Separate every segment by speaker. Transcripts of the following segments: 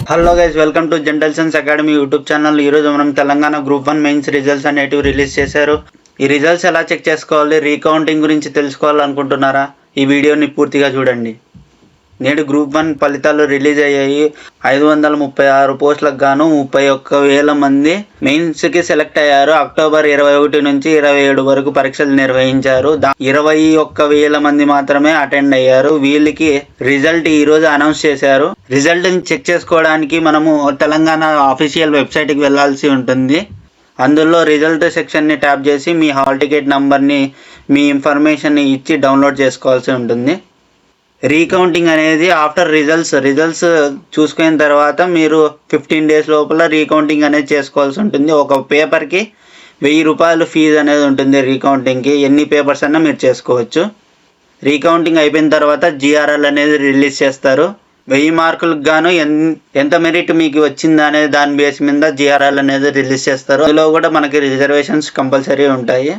Speaker 1: Hello guys, welcome to general science academy YouTube channel. ఈరోజు మనం Telangana group 1 mains results అనేటివి release చేశారు. ఈ రిజల్ట్స్ ఎలా చెక్ చేసుకోవాలి, రీకౌంటింగ్ గురించి తెలుసుకోవాలనుకుంటున్నారా? ఈ వీడియోని పూర్తిగా చూడండి. నేడు గ్రూప్ 1 ఫలితాలు రిలీజ్ అయ్యాయి. 536 పోస్టులకు గాను 31,000 మంది మెయిన్స్కి సెలెక్ట్ అయ్యారు. అక్టోబర్ 21 నుంచి 27 వరకు పరీక్షలు నిర్వహించారు. 21,000 మంది మాత్రమే అటెండ్ అయ్యారు. వీళ్ళకి రిజల్ట్ ఈరోజు అనౌన్స్ చేశారు. రిజల్ట్ని చెక్ చేసుకోవడానికి మనము తెలంగాణ ఆఫీషియల్ వెబ్సైట్కి వెళ్ళాల్సి ఉంటుంది. అందులో రిజల్ట్ సెక్షన్ని ట్యాప్ చేసి మీ హాల్ టికెట్ నంబర్ని, మీ ఇన్ఫర్మేషన్ని ఇచ్చి డౌన్లోడ్ చేసుకోవాల్సి ఉంటుంది. రీకౌంటింగ్ అనేది ఆఫ్టర్ రిజల్ట్స్ చూసుకున్న తర్వాత మీరు 15 డేస్ లోపల రీకౌంటింగ్ అనేది చేసుకోవాల్సి ఉంటుంది. ఒక పేపర్కి 1000 రూపాయలు ఫీజు అనేది ఉంటుంది. రీకౌంటింగ్కి ఎన్ని పేపర్స్ అన్నా మీరు చేసుకోవచ్చు. రీకౌంటింగ్ అయిపోయిన తర్వాత జిఆర్ఎల్ అనేది రిలీజ్ చేస్తారు. 1000 మార్కులకు గాను ఎంత మెరిట్ మీకు వచ్చింది అనేది దాని బేస్ మీద జిఆర్ఎల్ అనేది రిలీజ్ చేస్తారు. అందులో కూడా మనకి రిజర్వేషన్స్ కంపల్సరీ ఉంటాయి.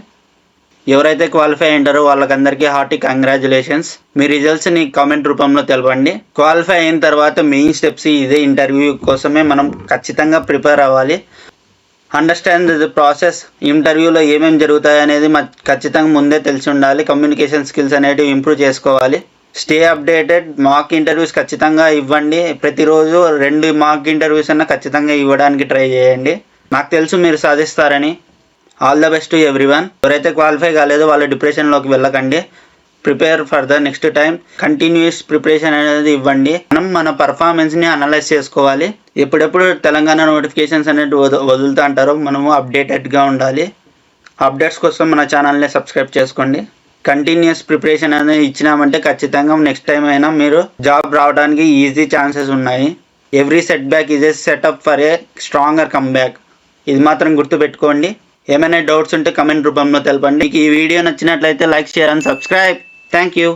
Speaker 1: ఎవరైతే క్వాలిఫై అయ్యారో వాళ్ళకందరికీ హార్టీ కంగ్రాచులేషన్స్. మీ రిజల్ట్స్ని కామెంట్ రూపంలో తెలపండి. క్వాలిఫై అయిన తర్వాత మెయిన్ స్టెప్స్ ఇదే. ఇంటర్వ్యూ కోసమే మనం ఖచ్చితంగా ప్రిపేర్ అవ్వాలి. Understand the process. ఇంటర్వ్యూలో ఏమేమి జరుగుతాయి అనేది ఖచ్చితంగా ముందే తెలిసి ఉండాలి. కమ్యూనికేషన్ స్కిల్స్ అనేటివి ఇంప్రూవ్ చేసుకోవాలి. Stay updated. మాక్ ఇంటర్వ్యూస్ ఖచ్చితంగా ఇవ్వండి. ప్రతిరోజు 2 మాక్ ఇంటర్వ్యూస్ అన్న ఖచ్చితంగా ఇవ్వడానికి ట్రై చేయండి. నాకు తెలుసు మీరు సాధిస్తారని. All the best to everyone. ఎవరైతే క్వాలిఫై కాలేదో వాళ్ళు డిప్రెషన్లోకి వెళ్ళకండి. Prepare for the next time. Continuous preparation అనేది ఇవ్వండి. మనం మన పర్ఫార్మెన్స్ని అనలైజ్ చేసుకోవాలి. ఎప్పుడెప్పుడు తెలంగాణ నోటిఫికేషన్స్ అనేది వదులుతూ అంటారో మనము అప్డేటెడ్గా ఉండాలి. అప్డేట్స్ కోసం మన ఛానల్ని సబ్స్క్రైబ్ చేసుకోండి. కంటిన్యూస్ ప్రిపరేషన్ అనేది ఇచ్చినామంటే ఖచ్చితంగా నెక్స్ట్ టైం అయినా మీరు జాబ్ రావడానికి ఈజీ ఛాన్సెస్ ఉన్నాయి. Every set back is a setup for a stronger come back. ఇది మాత్రం గుర్తుపెట్టుకోండి. ఏమైనా డౌట్స్ ఉంటే కమెంట్ రూపంలో తెలపండి. మీకు ఈ వీడియో నచ్చినట్లయితే like, share and subscribe. Thank you.